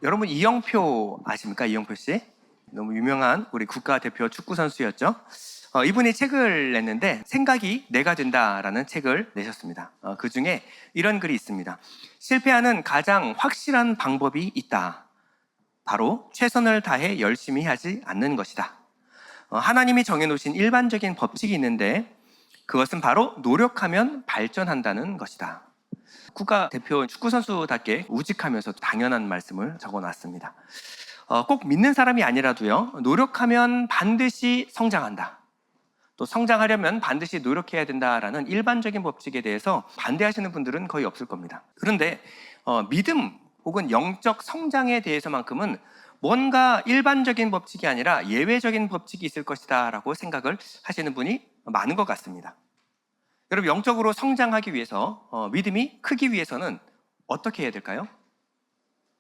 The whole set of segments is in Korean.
여러분 이영표 아십니까? 이영표 씨? 너무 유명한 우리 국가대표 축구 선수였죠. 이분이 책을 냈는데 생각이 내가 된다라는 책을 내셨습니다. 그 중에 이런 글이 있습니다. 실패하는 가장 확실한 방법이 있다. 바로 최선을 다해 열심히 하지 않는 것이다. 하나님이 정해놓으신 일반적인 법칙이 있는데 그것은 바로 노력하면 발전한다는 것이다. 국가대표 축구선수답게 우직하면서 당연한 말씀을 적어놨습니다. 꼭 믿는 사람이 아니라도요, 노력하면 반드시 성장한다. 또 성장하려면 반드시 노력해야 된다라는 일반적인 법칙에 대해서 반대하시는 분들은 거의 없을 겁니다. 그런데 믿음 혹은 영적 성장에 대해서만큼은 뭔가 일반적인 법칙이 아니라 예외적인 법칙이 있을 것이다 라고 생각을 하시는 분이 많은 것 같습니다. 여러분, 영적으로 성장하기 위해서 믿음이 크기 위해서는 어떻게 해야 될까요?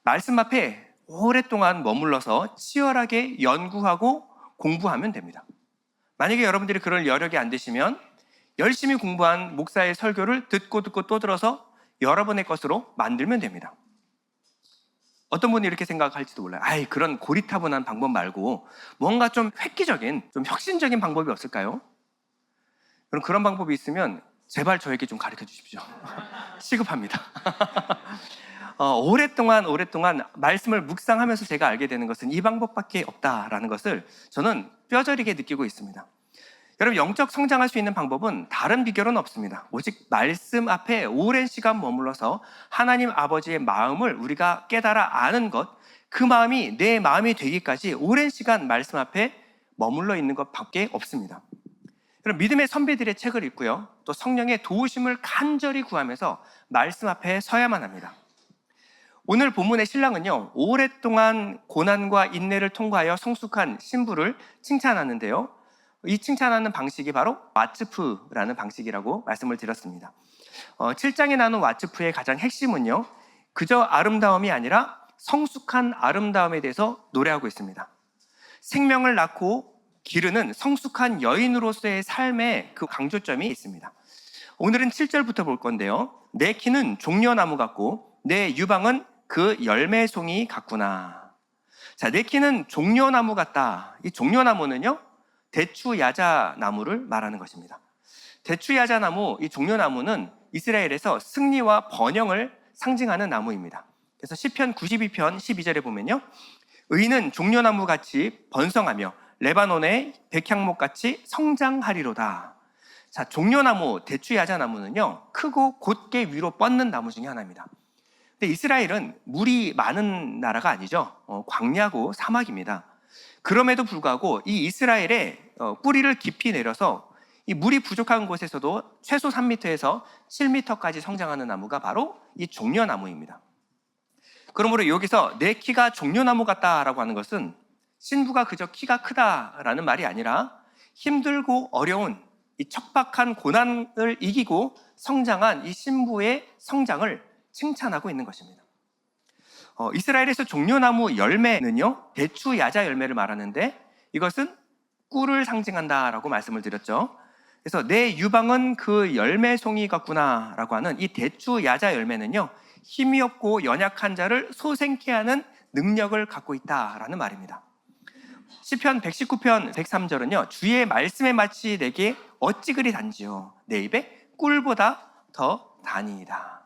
말씀 앞에 오랫동안 머물러서 치열하게 연구하고 공부하면 됩니다. 만약에 여러분들이 그럴 여력이 안 되시면 열심히 공부한 목사의 설교를 듣고 또 들어서 여러분의 것으로 만들면 됩니다. 어떤 분이 이렇게 생각할지도 몰라요. 그런 고리타분한 방법 말고 뭔가 좀 획기적인, 좀 혁신적인 방법이 없을까요? 그럼 그런 방법이 있으면 제발 저에게 좀 가르쳐 주십시오. 시급합니다. 오랫동안 말씀을 묵상하면서 제가 알게 되는 것은 이 방법밖에 없다라는 것을 저는 뼈저리게 느끼고 있습니다. 여러분, 영적 성장할 수 있는 방법은 다른 비결은 없습니다. 오직 말씀 앞에 오랜 시간 머물러서 하나님 아버지의 마음을 우리가 깨달아 아는 것, 그 마음이 내 마음이 되기까지 오랜 시간 말씀 앞에 머물러 있는 것밖에 없습니다. 그럼 믿음의 선배들의 책을 읽고요, 또 성령의 도우심을 간절히 구하면서 말씀 앞에 서야만 합니다. 오늘 본문의 신랑은요, 오랫동안 고난과 인내를 통과하여 성숙한 신부를 칭찬하는데요, 이 칭찬하는 방식이 바로 와츠프라는 방식이라고 말씀을 드렸습니다. 7장에 나오는 와츠프의 가장 핵심은요, 그저 아름다움이 아니라 성숙한 아름다움에 대해서 노래하고 있습니다. 생명을 낳고 기르는 성숙한 여인으로서의 삶에 그 강조점이 있습니다. 오늘은 7절부터 볼 건데요, 내 키는 종려나무 같고 내 유방은 그 열매송이 같구나. 자, 내 키는 종려나무 같다. 이 종려나무는요, 대추야자나무를 말하는 것입니다. 대추야자나무, 이 종려나무는 이스라엘에서 승리와 번영을 상징하는 나무입니다. 그래서 시편 92편 12절에 보면요, 의인은 종려나무같이 번성하며 레바논의 백향목같이 성장하리로다. 자, 종려나무, 대추야자나무는요, 크고 곧게 위로 뻗는 나무 중에 하나입니다. 근데 이스라엘은 물이 많은 나라가 아니죠. 광야고 사막입니다. 그럼에도 불구하고 이 이스라엘의 뿌리를 깊이 내려서 이 물이 부족한 곳에서도 최소 3m에서 7m까지 성장하는 나무가 바로 이 종려나무입니다. 그러므로 여기서 내 키가 종려나무 같다라고 하는 것은 신부가 그저 키가 크다라는 말이 아니라 힘들고 어려운 이 척박한 고난을 이기고 성장한 이 신부의 성장을 칭찬하고 있는 것입니다. 이스라엘에서 종려나무 열매는요, 대추야자 열매를 말하는데 이것은 꿀을 상징한다라고 말씀을 드렸죠. 그래서 내 유방은 그 열매송이 같구나 라고 하는 이 대추야자 열매는요, 힘이 없고 연약한 자를 소생케 하는 능력을 갖고 있다라는 말입니다. 시편 119편 103절은요, 주의 말씀에 마치 내게 어찌 그리 단지요, 내 입에 꿀보다 더 다니이다.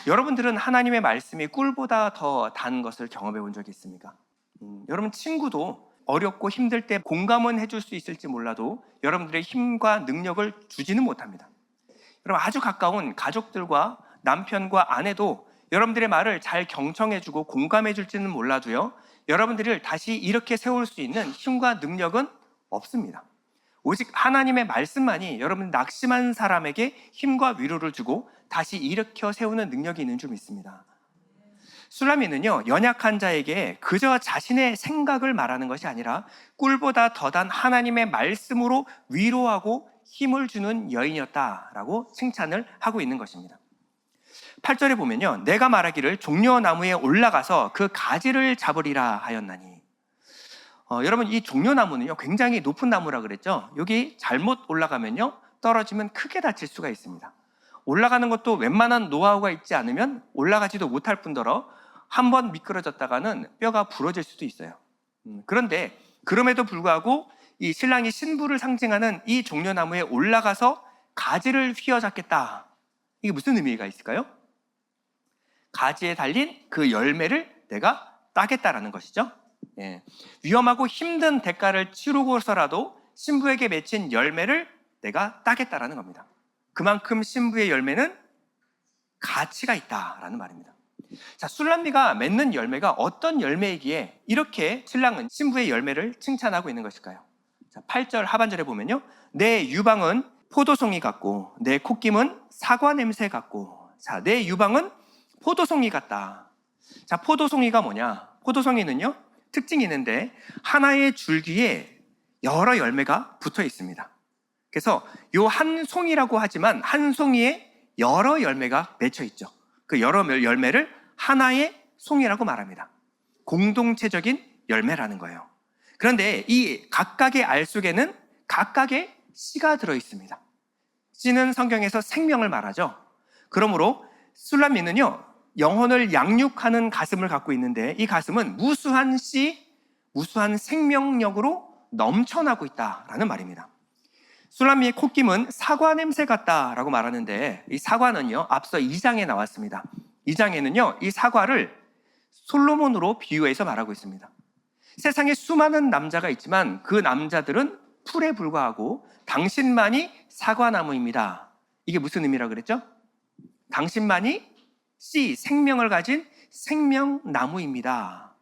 여러분들은 하나님의 말씀이 꿀보다 더 단 것을 경험해 본 적이 있습니까? 여러분 친구도 어렵고 힘들 때 공감은 해줄 수 있을지 몰라도 여러분들의 힘과 능력을 주지는 못합니다. 여러분, 아주 가까운 가족들과 남편과 아내도 여러분들의 말을 잘 경청해주고 공감해 줄지는 몰라도요, 여러분들을 다시 이렇게 세울 수 있는 힘과 능력은 없습니다. 오직 하나님의 말씀만이 여러분 낙심한 사람에게 힘과 위로를 주고 다시 일으켜 세우는 능력이 있는 줄 믿습니다. 술라미는요, 연약한 자에게 그저 자신의 생각을 말하는 것이 아니라 꿀보다 더 단 하나님의 말씀으로 위로하고 힘을 주는 여인이었다라고 칭찬을 하고 있는 것입니다. 8절에 보면요, 내가 말하기를 종려나무에 올라가서 그 가지를 잡으리라 하였나니. 여러분, 이 종려나무는요, 굉장히 높은 나무라 그랬죠. 여기 잘못 올라가면요, 떨어지면 크게 다칠 수가 있습니다. 올라가는 것도 웬만한 노하우가 있지 않으면 올라가지도 못할 뿐더러 한번 미끄러졌다가는 뼈가 부러질 수도 있어요. 그런데 그럼에도 불구하고 이 신랑이 신부를 상징하는 이 종려나무에 올라가서 가지를 휘어잡겠다. 이게 무슨 의미가 있을까요? 가지에 달린 그 열매를 내가 따겠다라는 것이죠. 예. 위험하고 힘든 대가를 치르고서라도 신부에게 맺힌 열매를 내가 따겠다라는 겁니다. 그만큼 신부의 열매는 가치가 있다라는 말입니다. 자, 술람미가 맺는 열매가 어떤 열매이기에 이렇게 신랑은 신부의 열매를 칭찬하고 있는 것일까요? 자, 8절 하반절에 보면요, 내 유방은 포도송이 같고 내 콧김은 사과 냄새 같고. 자, 내 유방은 포도송이 같다. 자, 포도송이가 뭐냐? 포도송이는요, 특징이 있는데 하나의 줄기에 여러 열매가 붙어 있습니다. 그래서 요 한 송이라고 하지만 한 송이에 여러 열매가 맺혀 있죠. 그 여러 열매를 하나의 송이라고 말합니다. 공동체적인 열매라는 거예요. 그런데 이 각각의 알 속에는 각각의 씨가 들어 있습니다. 씨는 성경에서 생명을 말하죠. 그러므로 술람미는요, 영혼을 양육하는 가슴을 갖고 있는데 이 가슴은 무수한 씨, 무수한 생명력으로 넘쳐나고 있다라는 말입니다. 술람미의 콧김은 사과 냄새 같다라고 말하는데 이 사과는요, 앞서 2장에 나왔습니다. 2장에는요, 이 사과를 솔로몬으로 비유해서 말하고 있습니다. 세상에 수많은 남자가 있지만 그 남자들은 풀에 불과하고 당신만이 사과나무입니다. 이게 무슨 의미라고 그랬죠? 당신만이 씨, 생명을 가진 생명나무입니다.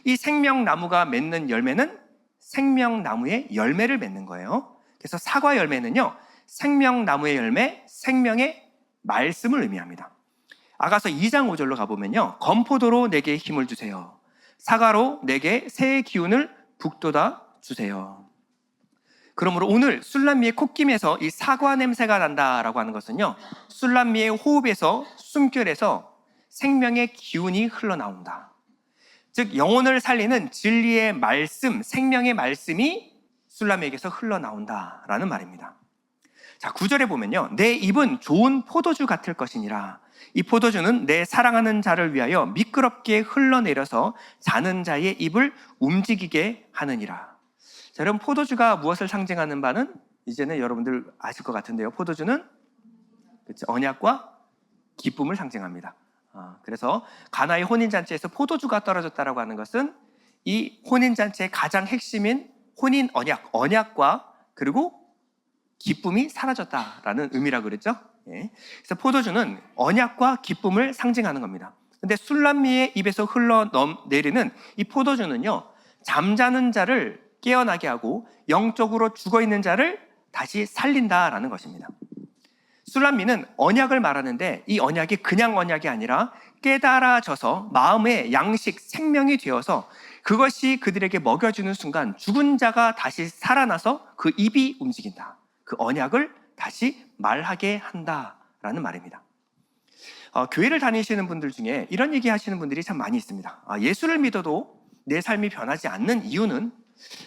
이 생명나무가 맺는 열매는 생명나무의 열매를 맺는 거예요. 그래서 사과 열매는요, 생명나무의 열매, 생명의 말씀을 의미합니다. 아가서 2장 5절로 가보면요, 건포도로 내게 힘을 주세요. 사과로 내게 새의 기운을 북돋아 주세요. 그러므로 오늘 술람미의 콧김에서 이 사과 냄새가 난다라고 하는 것은요, 술람미의 호흡에서, 숨결에서 생명의 기운이 흘러나온다. 즉 영혼을 살리는 진리의 말씀, 생명의 말씀이 술람미에게서 흘러나온다라는 말입니다. 자, 9절에 보면요, 내 입은 좋은 포도주 같을 것이니라. 이 포도주는 내 사랑하는 자를 위하여 미끄럽게 흘러내려서 자는 자의 입을 움직이게 하느니라. 자, 여러분, 포도주가 무엇을 상징하는 바는 이제는 여러분들 아실 것 같은데요. 포도주는 그렇죠, 언약과 기쁨을 상징합니다. 그래서 가나의 혼인잔치에서 포도주가 떨어졌다라고 하는 것은 이 혼인잔치의 가장 핵심인 혼인 언약과 그리고 기쁨이 사라졌다라는 의미라고 그랬죠. 예. 그래서 포도주는 언약과 기쁨을 상징하는 겁니다. 근데 술람미의 입에서 흘러내리는 이 포도주는요, 잠자는 자를 깨어나게 하고 영적으로 죽어있는 자를 다시 살린다라는 것입니다. 술람미는 언약을 말하는데 이 언약이 그냥 언약이 아니라 깨달아져서 마음의 양식, 생명이 되어서 그것이 그들에게 먹여주는 순간 죽은 자가 다시 살아나서 그 입이 움직인다. 그 언약을 다시 말하게 한다라는 말입니다. 교회를 다니시는 분들 중에 이런 얘기 하시는 분들이 참 많이 있습니다. 예수를 믿어도 내 삶이 변하지 않는 이유는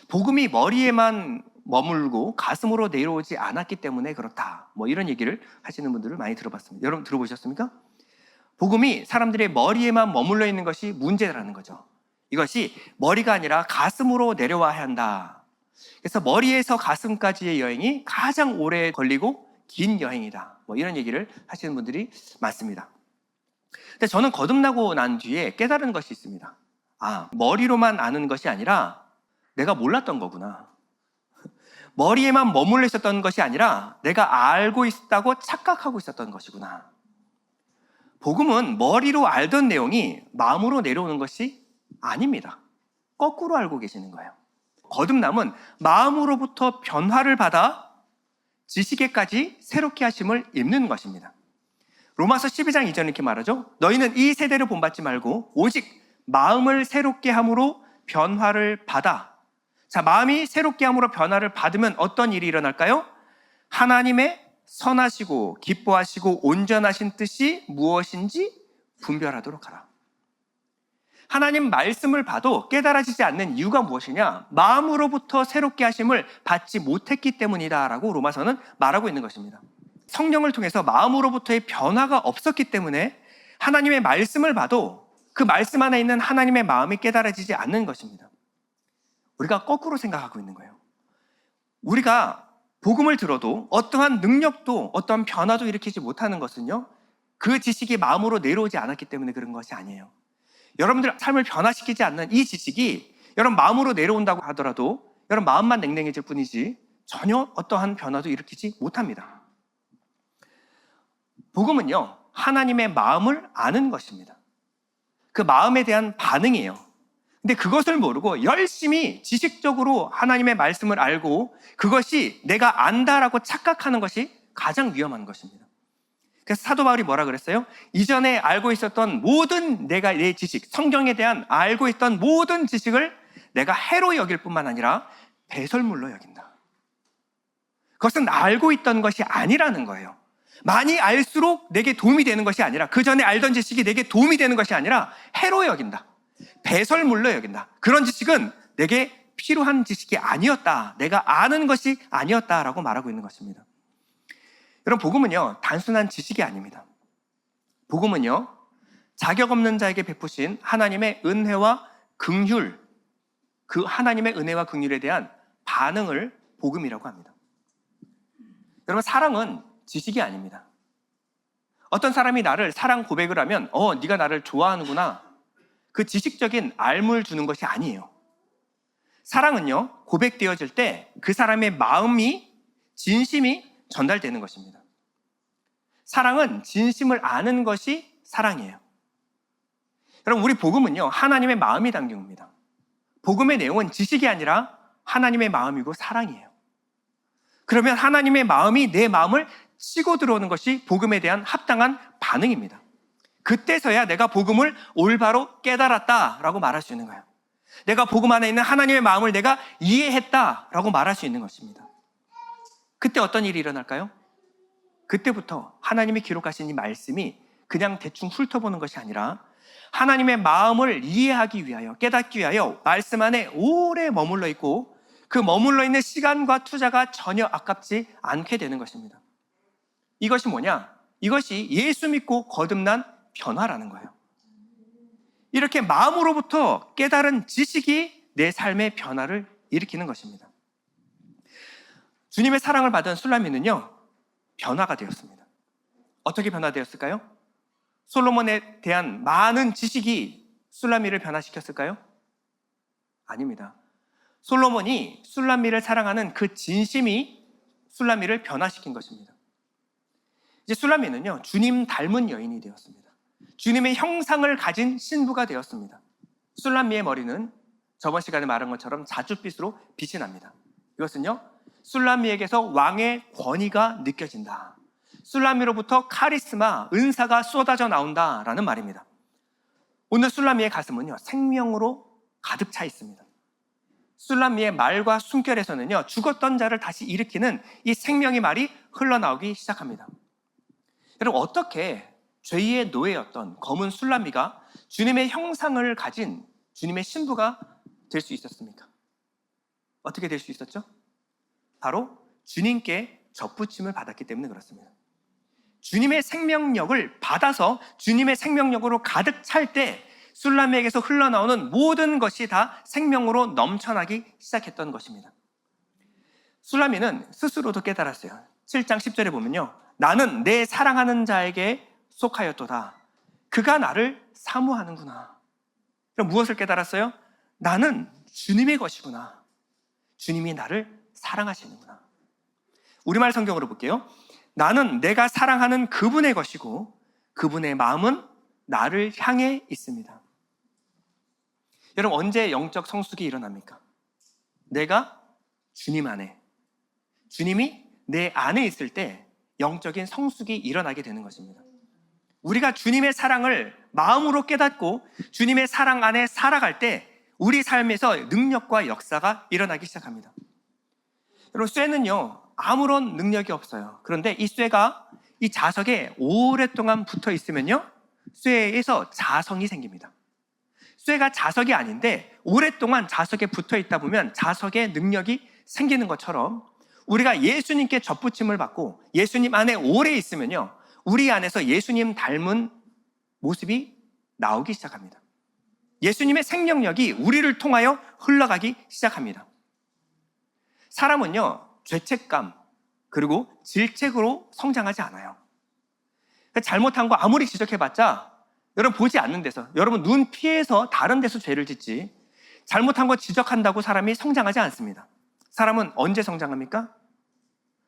복음이 머리에만 머물고 가슴으로 내려오지 않았기 때문에 그렇다. 뭐 이런 얘기를 하시는 분들을 많이 들어봤습니다. 여러분 들어보셨습니까? 복음이 사람들의 머리에만 머물러 있는 것이 문제라는 거죠. 이것이 머리가 아니라 가슴으로 내려와야 한다. 그래서 머리에서 가슴까지의 여행이 가장 오래 걸리고 긴 여행이다. 뭐 이런 얘기를 하시는 분들이 많습니다. 근데 저는 거듭나고 난 뒤에 깨달은 것이 있습니다. 머리로만 아는 것이 아니라 내가 몰랐던 거구나. 머리에만 머물러 있었던 것이 아니라 내가 알고 있다고 착각하고 있었던 것이구나. 복음은 머리로 알던 내용이 마음으로 내려오는 것이 아닙니다. 거꾸로 알고 계시는 거예요. 거듭남은 마음으로부터 변화를 받아 지식에까지 새롭게 하심을 입는 것입니다. 로마서 12장 2절 이렇게 말하죠. 너희는 이 세대를 본받지 말고 오직 마음을 새롭게 함으로 변화를 받아. 자, 마음이 새롭게 함으로 변화를 받으면 어떤 일이 일어날까요? 하나님의 선하시고 기뻐하시고 온전하신 뜻이 무엇인지 분별하도록 하라. 하나님 말씀을 봐도 깨달아지지 않는 이유가 무엇이냐? 마음으로부터 새롭게 하심을 받지 못했기 때문이다 라고 로마서는 말하고 있는 것입니다. 성령을 통해서 마음으로부터의 변화가 없었기 때문에 하나님의 말씀을 봐도 그 말씀 안에 있는 하나님의 마음이 깨달아지지 않는 것입니다. 우리가 거꾸로 생각하고 있는 거예요. 우리가 복음을 들어도 어떠한 능력도 어떠한 변화도 일으키지 못하는 것은요, 그 지식이 마음으로 내려오지 않았기 때문에 그런 것이 아니에요. 여러분들 삶을 변화시키지 않는 이 지식이 여러분 마음으로 내려온다고 하더라도 여러분 마음만 냉랭해질 뿐이지 전혀 어떠한 변화도 일으키지 못합니다. 복음은요, 하나님의 마음을 아는 것입니다. 그 마음에 대한 반응이에요. 근데 그것을 모르고 열심히 지식적으로 하나님의 말씀을 알고 그것이 내가 안다라고 착각하는 것이 가장 위험한 것입니다. 그래서 사도 바울이 뭐라 그랬어요? 이전에 알고 있었던 모든 내 지식, 성경에 대한 알고 있던 모든 지식을 내가 해로 여길 뿐만 아니라 배설물로 여긴다. 그것은 알고 있던 것이 아니라는 거예요. 많이 알수록 내게 도움이 되는 것이 아니라, 그 전에 알던 지식이 내게 도움이 되는 것이 아니라 해로 여긴다. 배설물로 여긴다. 그런 지식은 내게 필요한 지식이 아니었다. 내가 아는 것이 아니었다라고 말하고 있는 것입니다. 여러분, 복음은요, 단순한 지식이 아닙니다. 복음은요, 자격 없는 자에게 베푸신 하나님의 은혜와 긍휼, 그 하나님의 은혜와 긍휼에 대한 반응을 복음이라고 합니다. 여러분, 사랑은 지식이 아닙니다. 어떤 사람이 나를 사랑 고백을 하면 네가 나를 좋아하는구나, 그 지식적인 알물 주는 것이 아니에요. 사랑은요, 고백되어질 때 그 사람의 마음이, 진심이 전달되는 것입니다. 사랑은 진심을 아는 것이 사랑이에요. 여러분, 우리 복음은요, 하나님의 마음이 담긴 겁니다. 복음의 내용은 지식이 아니라 하나님의 마음이고 사랑이에요. 그러면 하나님의 마음이 내 마음을 치고 들어오는 것이 복음에 대한 합당한 반응입니다. 그때서야 내가 복음을 올바로 깨달았다라고 말할 수 있는 거예요. 내가 복음 안에 있는 하나님의 마음을 내가 이해했다라고 말할 수 있는 것입니다. 그때 어떤 일이 일어날까요? 그때부터 하나님이 기록하신 이 말씀이 그냥 대충 훑어보는 것이 아니라 하나님의 마음을 이해하기 위하여, 깨닫기 위하여 말씀 안에 오래 머물러 있고 그 머물러 있는 시간과 투자가 전혀 아깝지 않게 되는 것입니다. 이것이 뭐냐? 이것이 예수 믿고 거듭난 변화라는 거예요. 이렇게 마음으로부터 깨달은 지식이 내 삶의 변화를 일으키는 것입니다. 주님의 사랑을 받은 술라미는요, 변화가 되었습니다. 어떻게 변화되었을까요? 솔로몬에 대한 많은 지식이 술라미를 변화시켰을까요? 아닙니다. 솔로몬이 술라미를 사랑하는 그 진심이 술라미를 변화시킨 것입니다. 이제 술라미는요, 주님 닮은 여인이 되었습니다. 주님의 형상을 가진 신부가 되었습니다. 술라미의 머리는 저번 시간에 말한 것처럼 자줏빛으로 빛이 납니다. 이것은요, 술라미에게서 왕의 권위가 느껴진다. 술라미로부터 카리스마, 은사가 쏟아져 나온다라는 말입니다. 오늘 술라미의 가슴은요, 생명으로 가득 차 있습니다. 술라미의 말과 숨결에서는요, 죽었던 자를 다시 일으키는 이 생명의 말이 흘러나오기 시작합니다. 여러분, 어떻게 죄의 노예였던 검은 술라미가 주님의 형상을 가진 주님의 신부가 될 수 있었습니까? 어떻게 될 수 있었죠? 바로 주님께 접붙임을 받았기 때문에 그렇습니다. 주님의 생명력을 받아서 주님의 생명력으로 가득 찰 때 술라미에게서 흘러나오는 모든 것이 다 생명으로 넘쳐나기 시작했던 것입니다. 술라미는 스스로도 깨달았어요. 7장 10절에 보면요, 나는 내 사랑하는 자에게 속하였도다. 그가 나를 사모하는구나. 그럼 무엇을 깨달았어요? 나는 주님의 것이구나. 주님이 나를 사랑하시는구나. 우리말 성경으로 볼게요. 나는 내가 사랑하는 그분의 것이고 그분의 마음은 나를 향해 있습니다. 여러분, 언제 영적 성숙이 일어납니까? 내가 주님 안에, 주님이 내 안에 있을 때 영적인 성숙이 일어나게 되는 것입니다. 우리가 주님의 사랑을 마음으로 깨닫고 주님의 사랑 안에 살아갈 때 우리 삶에서 능력과 역사가 일어나기 시작합니다. 여러분, 쇠는요, 아무런 능력이 없어요. 그런데 이 쇠가 이 자석에 오랫동안 붙어 있으면요, 쇠에서 자성이 생깁니다. 쇠가 자석이 아닌데 오랫동안 자석에 붙어 있다 보면 자석에 능력이 생기는 것처럼 우리가 예수님께 접붙임을 받고 예수님 안에 오래 있으면요, 우리 안에서 예수님 닮은 모습이 나오기 시작합니다. 예수님의 생명력이 우리를 통하여 흘러가기 시작합니다. 사람은요, 죄책감 그리고 질책으로 성장하지 않아요. 잘못한 거 아무리 지적해봤자 여러분 보지 않는 데서, 여러분 눈 피해서 다른 데서 죄를 짓지, 잘못한 거 지적한다고 사람이 성장하지 않습니다. 사람은 언제 성장합니까?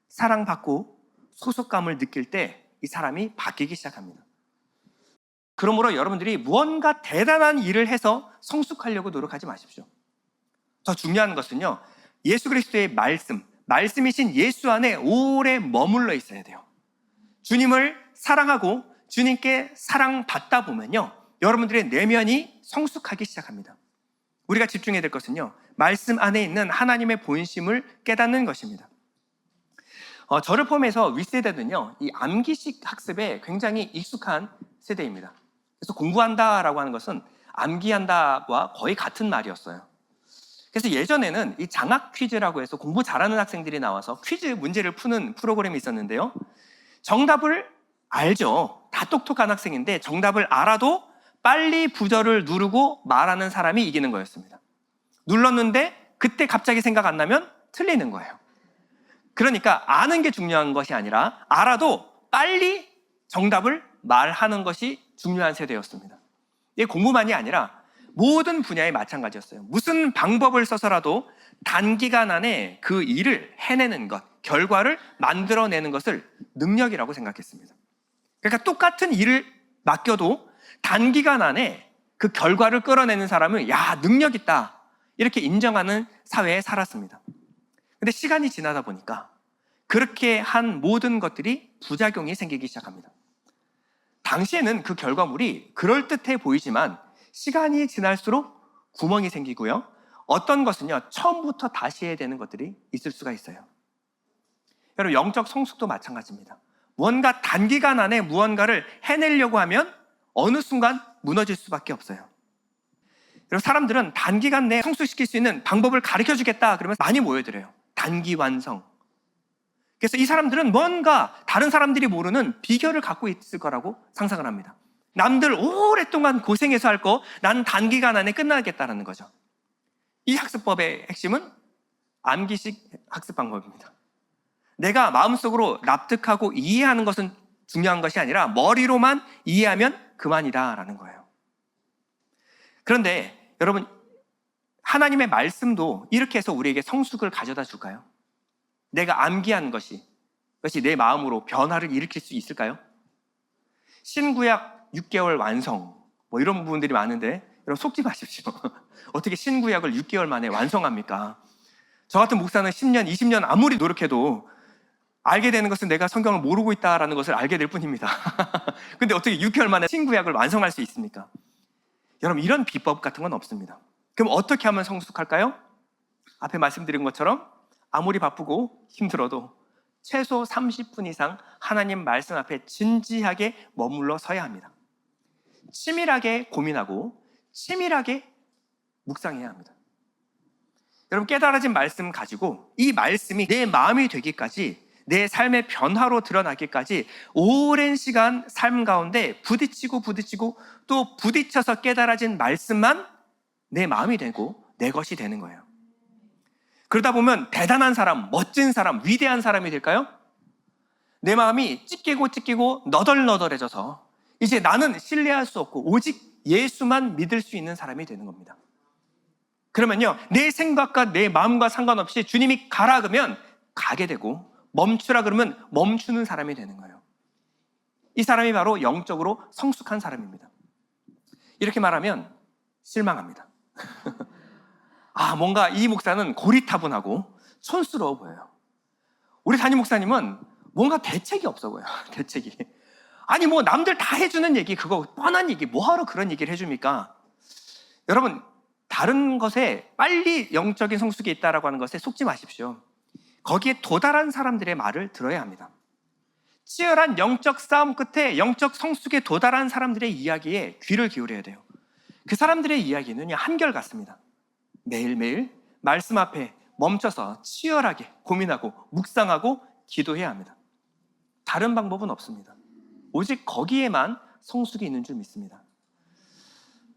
사랑받고 소속감을 느낄 때 이 사람이 바뀌기 시작합니다. 그러므로 여러분들이 무언가 대단한 일을 해서 성숙하려고 노력하지 마십시오. 더 중요한 것은요, 예수 그리스도의 말씀이신 예수 안에 오래 머물러 있어야 돼요. 주님을 사랑하고 주님께 사랑받다 보면요, 여러분들의 내면이 성숙하기 시작합니다. 우리가 집중해야 될 것은요, 말씀 안에 있는 하나님의 본심을 깨닫는 것입니다. 저를 포함해서 윗세대는요, 이 암기식 학습에 굉장히 익숙한 세대입니다. 그래서 공부한다라고 하는 것은 암기한다와 거의 같은 말이었어요. 그래서 예전에는 이 장학 퀴즈라고 해서 공부 잘하는 학생들이 나와서 퀴즈 문제를 푸는 프로그램이 있었는데요. 정답을 알죠. 다 똑똑한 학생인데 정답을 알아도 빨리 부저를 누르고 말하는 사람이 이기는 거였습니다. 눌렀는데 그때 갑자기 생각 안 나면 틀리는 거예요. 그러니까 아는 게 중요한 것이 아니라 알아도 빨리 정답을 말하는 것이 중요한 세대였습니다. 이게 공부만이 아니라 모든 분야에 마찬가지였어요. 무슨 방법을 써서라도 단기간 안에 그 일을 해내는 것, 결과를 만들어내는 것을 능력이라고 생각했습니다. 그러니까 똑같은 일을 맡겨도 단기간 안에 그 결과를 끌어내는 사람은 야, 능력 있다, 이렇게 인정하는 사회에 살았습니다. 근데 시간이 지나다 보니까 그렇게 한 모든 것들이 부작용이 생기기 시작합니다. 당시에는 그 결과물이 그럴듯해 보이지만 시간이 지날수록 구멍이 생기고요, 어떤 것은요, 처음부터 다시 해야 되는 것들이 있을 수가 있어요. 여러분, 영적 성숙도 마찬가지입니다. 무언가 단기간 안에 무언가를 해내려고 하면 어느 순간 무너질 수밖에 없어요. 여러분, 사람들은 단기간 내에 성숙시킬 수 있는 방법을 가르쳐 주겠다 그러면 많이 모여들어요. 단기 완성. 그래서 이 사람들은 뭔가 다른 사람들이 모르는 비결을 갖고 있을 거라고 상상을 합니다. 남들 오랫동안 고생해서 할 거 나는 단기간 안에 끝나겠다라는 거죠. 이 학습법의 핵심은 암기식 학습 방법입니다. 내가 마음속으로 납득하고 이해하는 것은 중요한 것이 아니라 머리로만 이해하면 그만이다라는 거예요. 그런데 여러분, 하나님의 말씀도 이렇게 해서 우리에게 성숙을 가져다 줄까요? 내가 암기한 것이 내 마음으로 변화를 일으킬 수 있을까요? 신구약 6개월 완성, 뭐 이런 부분들이 많은데 여러분 속지 마십시오. 어떻게 신구약을 6개월 만에 완성합니까? 저 같은 목사는 10년, 20년 아무리 노력해도 알게 되는 것은 내가 성경을 모르고 있다는 것을 알게 될 뿐입니다. 근데 어떻게 6개월 만에 신구약을 완성할 수 있습니까? 여러분, 이런 비법 같은 건 없습니다. 그럼 어떻게 하면 성숙할까요? 앞에 말씀드린 것처럼 아무리 바쁘고 힘들어도 최소 30분 이상 하나님 말씀 앞에 진지하게 머물러 서야 합니다. 치밀하게 고민하고 치밀하게 묵상해야 합니다. 여러분, 깨달아진 말씀 가지고 이 말씀이 내 마음이 되기까지, 내 삶의 변화로 드러나기까지 오랜 시간 삶 가운데 부딪히고 또 부딪혀서 깨달아진 말씀만 내 마음이 되고 내 것이 되는 거예요. 그러다 보면 대단한 사람, 멋진 사람, 위대한 사람이 될까요? 내 마음이 찢기고 너덜너덜해져서 이제 나는 신뢰할 수 없고 오직 예수만 믿을 수 있는 사람이 되는 겁니다. 그러면요, 내 생각과 내 마음과 상관없이 주님이 가라 그러면 가게 되고 멈추라 그러면 멈추는 사람이 되는 거예요. 이 사람이 바로 영적으로 성숙한 사람입니다. 이렇게 말하면 실망합니다. 뭔가 이 목사는 고리타분하고 촌스러워 보여요. 우리 담임 목사님은 뭔가 대책이 없어 보여요. 대책이. 아니 뭐 남들 다 해주는 얘기, 그거 뻔한 얘기, 뭐하러 그런 얘기를 해줍니까? 여러분, 다른 것에 빨리 영적인 성숙이 있다라고 하는 것에 속지 마십시오. 거기에 도달한 사람들의 말을 들어야 합니다. 치열한 영적 싸움 끝에 영적 성숙에 도달한 사람들의 이야기에 귀를 기울여야 돼요. 그 사람들의 이야기는 한결같습니다. 매일매일 말씀 앞에 멈춰서 치열하게 고민하고 묵상하고 기도해야 합니다. 다른 방법은 없습니다. 오직 거기에만 성숙이 있는 줄 믿습니다.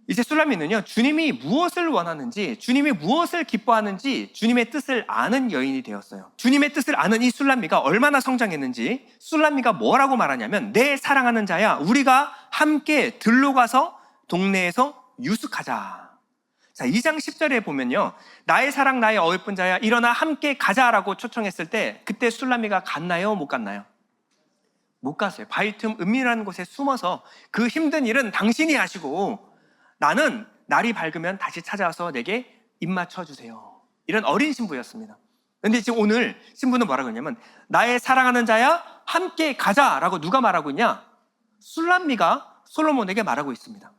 이제 술라미는요, 주님이 무엇을 원하는지, 주님이 무엇을 기뻐하는지 주님의 뜻을 아는 여인이 되었어요. 주님의 뜻을 아는 이 술라미가 얼마나 성장했는지, 술라미가 뭐라고 말하냐면, 내 사랑하는 자야, 우리가 함께 들로 가서 동네에서 유숙하자. 자, 2장 10절에 보면요, 나의 사랑 나의 어여쁜 자야, 일어나 함께 가자라고 초청했을 때 그때 술라미가 갔나요? 못 갔나요? 못 갔어요. 바위 틈 은밀한 곳에 숨어서 그 힘든 일은 당신이 하시고 나는 날이 밝으면 다시 찾아와서 내게 입맞춰 주세요. 이런 어린 신부였습니다. 그런데 지금 오늘 신부는 뭐라고 했냐면, 나의 사랑하는 자야 함께 가자라고 누가 말하고 있냐? 술람미가 솔로몬에게 말하고 있습니다.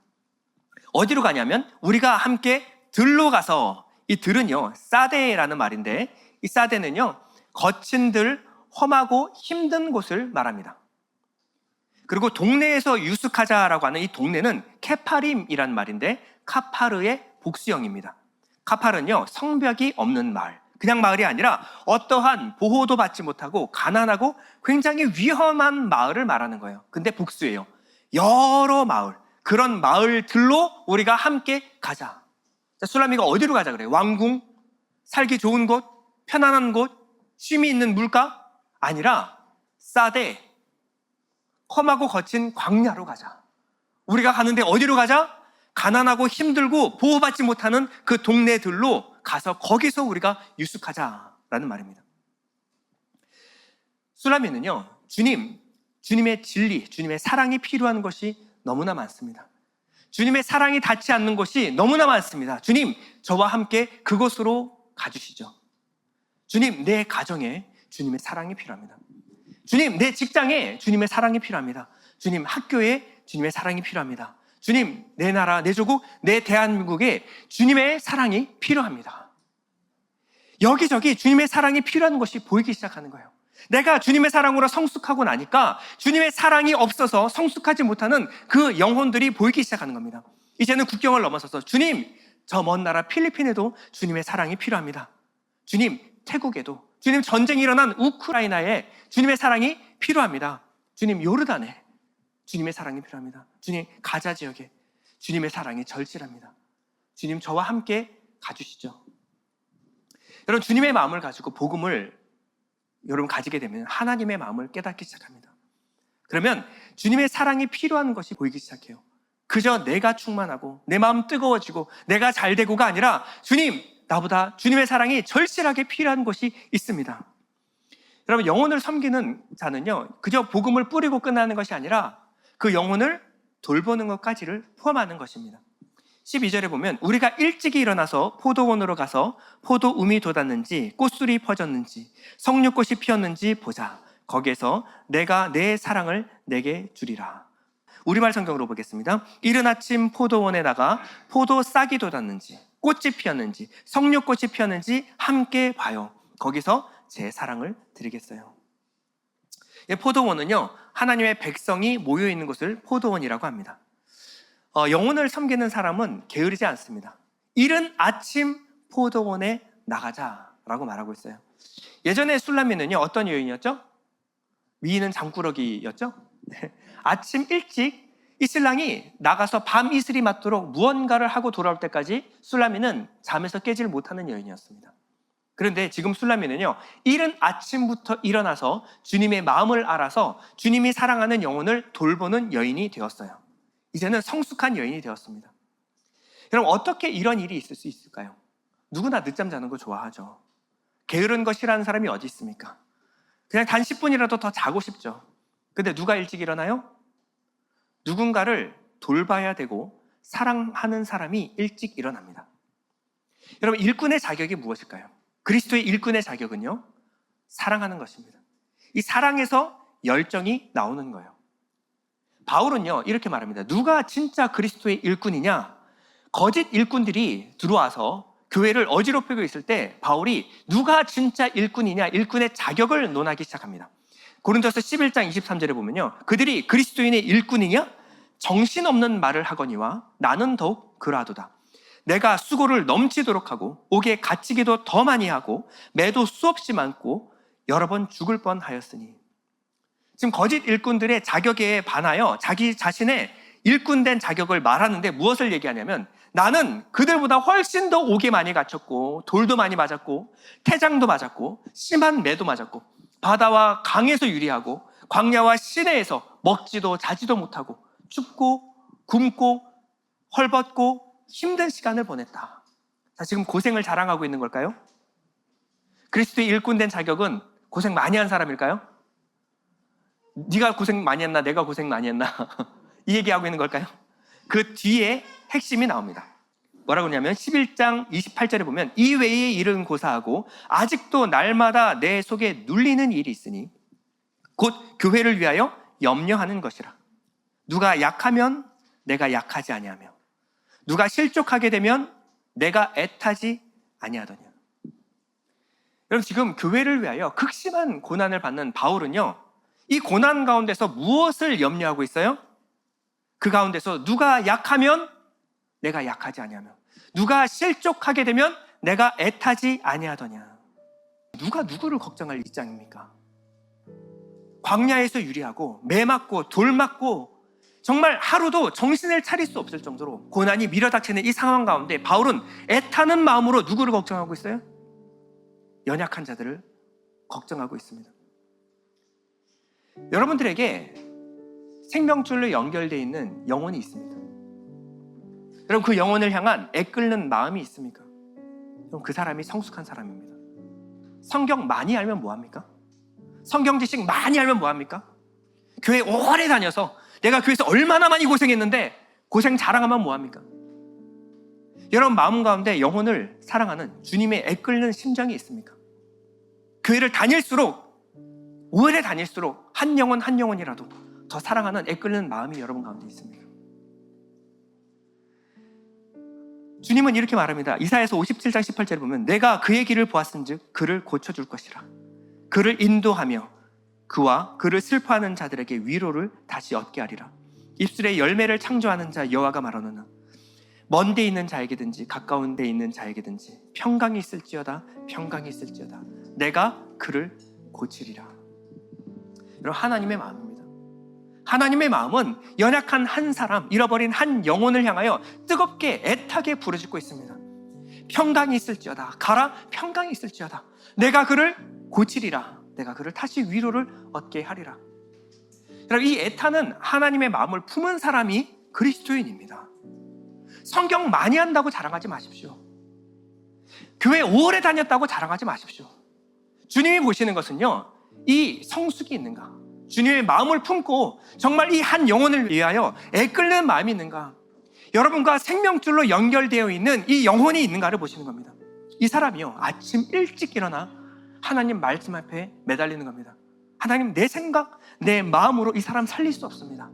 어디로 가냐면, 우리가 함께 들로 가서, 이 들은요 사데라는 말인데, 이 사데는요 거친 들, 험하고 힘든 곳을 말합니다. 그리고 동네에서 유숙하자라고 하는 이 동네는 케파림이란 말인데, 카파르의 복수형입니다. 카파르는요 성벽이 없는 마을, 그냥 마을이 아니라 어떠한 보호도 받지 못하고 가난하고 굉장히 위험한 마을을 말하는 거예요. 근데 복수예요. 여러 마을, 그런 마을들로 우리가 함께 가자. 자, 술라미가 어디로 가자 그래요? 왕궁? 살기 좋은 곳? 편안한 곳? 쉼이 있는 물가? 아니라 사데, 험하고 거친 광야로 가자. 우리가 가는데 어디로 가자? 가난하고 힘들고 보호받지 못하는 그 동네들로 가서 거기서 우리가 유숙하자라는 말입니다. 술라미는요, 주님의 진리, 주님의 사랑이 필요한 것이 너무나 많습니다. 주님의 사랑이 닿지 않는 곳이 너무나 많습니다. 주님, 저와 함께 그곳으로 가주시죠. 주님, 내 가정에 주님의 사랑이 필요합니다. 주님, 내 직장에 주님의 사랑이 필요합니다. 주님, 학교에 주님의 사랑이 필요합니다. 주님, 내 나라, 내 조국, 내 대한민국에 주님의 사랑이 필요합니다. 여기저기 주님의 사랑이 필요한 것이 보이기 시작하는 거예요. 내가 주님의 사랑으로 성숙하고 나니까 주님의 사랑이 없어서 성숙하지 못하는 그 영혼들이 보이기 시작하는 겁니다. 이제는 국경을 넘어서서, 주님, 저 먼 나라 필리핀에도 주님의 사랑이 필요합니다. 주님, 태국에도, 주님, 전쟁이 일어난 우크라이나에 주님의 사랑이 필요합니다. 주님, 요르단에 주님의 사랑이 필요합니다. 주님, 가자 지역에 주님의 사랑이 절실합니다. 주님, 저와 함께 가주시죠. 여러분, 주님의 마음을 가지고 복음을 여러분 가지게 되면 하나님의 마음을 깨닫기 시작합니다. 그러면 주님의 사랑이 필요한 것이 보이기 시작해요. 그저 내가 충만하고 내 마음 뜨거워지고 내가 잘 되고가 아니라, 주님, 나보다 주님의 사랑이 절실하게 필요한 것이 있습니다. 여러분, 영혼을 섬기는 자는요, 그저 복음을 뿌리고 끝나는 것이 아니라 그 영혼을 돌보는 것까지를 포함하는 것입니다. 12절에 보면, 우리가 일찍이 일어나서 포도원으로 가서 포도움이 돋았는지 꽃술이 퍼졌는지 석류꽃이 피었는지 보자. 거기에서 내가 내 사랑을 내게 주리라. 우리말 성경으로 보겠습니다. 이른 아침 포도원에 나가 포도 싹이 돋았는지 꽃이 피었는지 석류꽃이 피었는지 함께 봐요. 거기서 제 사랑을 드리겠어요. 포도원은요, 하나님의 백성이 모여 있는 곳을 포도원이라고 합니다. 영혼을 섬기는 사람은 게으르지 않습니다. 이른 아침 포도원에 나가자라고 말하고 있어요. 예전에 술라미는요, 어떤 여인이었죠? 미인은 장꾸러기였죠? 아침 일찍 이 신랑이 나가서 밤 이슬이 맞도록 무언가를 하고 돌아올 때까지 술라미는 잠에서 깨질 못하는 여인이었습니다. 그런데 지금 술라미는요, 이른 아침부터 일어나서 주님의 마음을 알아서 주님이 사랑하는 영혼을 돌보는 여인이 되었어요. 이제는 성숙한 여인이 되었습니다. 여러분, 어떻게 이런 일이 있을 수 있을까요? 누구나 늦잠 자는 거 좋아하죠. 게으른 거 싫어하는 사람이 어디 있습니까? 그냥 단 10분이라도 더 자고 싶죠. 근데 누가 일찍 일어나요? 누군가를 돌봐야 되고 사랑하는 사람이 일찍 일어납니다. 여러분, 일꾼의 자격이 무엇일까요? 그리스도의 일꾼의 자격은요, 사랑하는 것입니다. 이 사랑에서 열정이 나오는 거예요. 바울은요, 이렇게 말합니다. 누가 진짜 그리스도의 일꾼이냐? 거짓 일꾼들이 들어와서 교회를 어지럽히고 있을 때 바울이 누가 진짜 일꾼이냐, 일꾼의 자격을 논하기 시작합니다. 고린도서 11장 23절에 보면요, 그들이 그리스도인의 일꾼이냐? 정신없는 말을 하거니와 나는 더욱 그러하도다. 내가 수고를 넘치도록 하고 옥에 갇히기도 더 많이 하고 매도 수없이 많고 여러 번 죽을 뻔하였으니. 지금 거짓 일꾼들의 자격에 반하여 자기 자신의 일꾼된 자격을 말하는데 무엇을 얘기하냐면, 나는 그들보다 훨씬 더 옥에 많이 갇혔고 돌도 많이 맞았고 태장도 맞았고 심한 매도 맞았고 바다와 강에서 유리하고 광야와 시내에서 먹지도 자지도 못하고 춥고 굶고 헐벗고 힘든 시간을 보냈다. 자, 지금 고생을 자랑하고 있는 걸까요? 그리스도의 일꾼된 자격은 고생 많이 한 사람일까요? 네가 고생 많이 했나? 내가 고생 많이 했나? 이 얘기하고 있는 걸까요? 그 뒤에 핵심이 나옵니다. 뭐라고 하냐면 11장 28절에 보면, 이 외의 일은 고사하고 아직도 날마다 내 속에 눌리는 일이 있으니 곧 교회를 위하여 염려하는 것이라. 누가 약하면 내가 약하지 아니하며 누가 실족하게 되면 내가 애타지 아니하더냐. 여러분, 지금 교회를 위하여 극심한 고난을 받는 바울은요, 이 고난 가운데서 무엇을 염려하고 있어요? 그 가운데서 누가 약하면 내가 약하지 아니하며 누가 실족하게 되면 내가 애타지 아니하더냐. 누가 누구를 걱정할 입장입니까? 광야에서 유리하고 매 맞고 돌 맞고 정말 하루도 정신을 차릴 수 없을 정도로 고난이 밀어닥치는 이 상황 가운데 바울은 애타는 마음으로 누구를 걱정하고 있어요? 연약한 자들을 걱정하고 있습니다. 여러분들에게 생명줄로 연결되어 있는 영혼이 있습니다. 여러분, 그 영혼을 향한 애끓는 마음이 있습니까? 그럼 그 사람이 성숙한 사람입니다. 성경 많이 알면 뭐합니까? 성경 지식 많이 알면 뭐합니까? 교회 오래 다녀서 내가 교회에서 얼마나 많이 고생했는데 고생 자랑하면 뭐합니까? 여러분 마음 가운데 영혼을 사랑하는 주님의 애끓는 심정이 있습니까? 교회를 다닐수록, 오래 다닐수록 한 영혼 한 영혼이라도 더 사랑하는 애끓는 마음이 여러분 가운데 있습니까? 주님은 이렇게 말합니다. 이사야서 57장 18절에 보면, 내가 그의 길을 보았은즉 그를 고쳐줄 것이라. 그를 인도하며 그와 그를 슬퍼하는 자들에게 위로를 다시 얻게 하리라. 입술에 열매를 창조하는 자 여호와가 말하노라. 먼 데 있는 자에게든지 가까운 데 있는 자에게든지 평강이 있을지어다, 평강이 있을지어다. 내가 그를 고치리라. 여러분, 하나님의 마음입니다. 하나님의 마음은 연약한 한 사람, 잃어버린 한 영혼을 향하여 뜨겁게 애타게 부르짖고 있습니다. 평강이 있을지어다. 가라, 평강이 있을지어다. 내가 그를 고치리라. 내가 그를 다시 위로를 얻게 하리라. 여러분, 이 애타는 하나님의 마음을 품은 사람이 그리스도인입니다. 성경 많이 한다고 자랑하지 마십시오. 교회 오래 다녔다고 자랑하지 마십시오. 주님이 보시는 것은요, 이 성숙이 있는가, 주님의 마음을 품고 정말 이 한 영혼을 위하여 애끓는 마음이 있는가, 여러분과 생명줄로 연결되어 있는 이 영혼이 있는가를 보시는 겁니다. 이 사람이요, 아침 일찍 일어나 하나님 말씀 앞에 매달리는 겁니다. 하나님, 내 생각, 내 마음으로 이 사람 살릴 수 없습니다.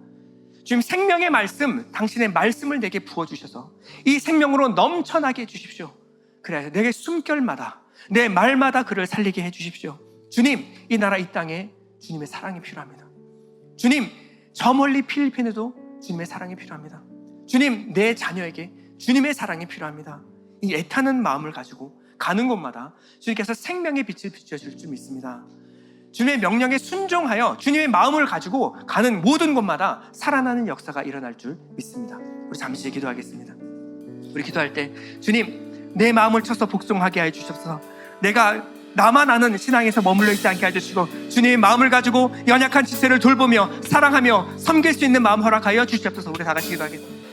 지금 생명의 말씀, 당신의 말씀을 내게 부어주셔서 이 생명으로 넘쳐나게 해주십시오. 그래야 내게 숨결마다, 내 말마다 그를 살리게 해주십시오. 주님, 이 나라 이 땅에 주님의 사랑이 필요합니다. 주님, 저 멀리 필리핀에도 주님의 사랑이 필요합니다. 주님, 내 자녀에게 주님의 사랑이 필요합니다. 이 애타는 마음을 가지고 가는 곳마다 주님께서 생명의 빛을 비춰줄 줄 믿습니다. 주님의 명령에 순종하여 주님의 마음을 가지고 가는 모든 곳마다 살아나는 역사가 일어날 줄 믿습니다. 우리 잠시 기도하겠습니다. 우리 기도할 때, 주님, 내 마음을 쳐서 복종하게 해 주옵소서. 내가 나만 아는 신앙에서 머물러 있지 않게 해주시고 주님의 마음을 가지고 연약한 지체를 돌보며 사랑하며 섬길 수 있는 마음 허락하여 주시옵소서. 우리 다 같이 기도하겠습니다.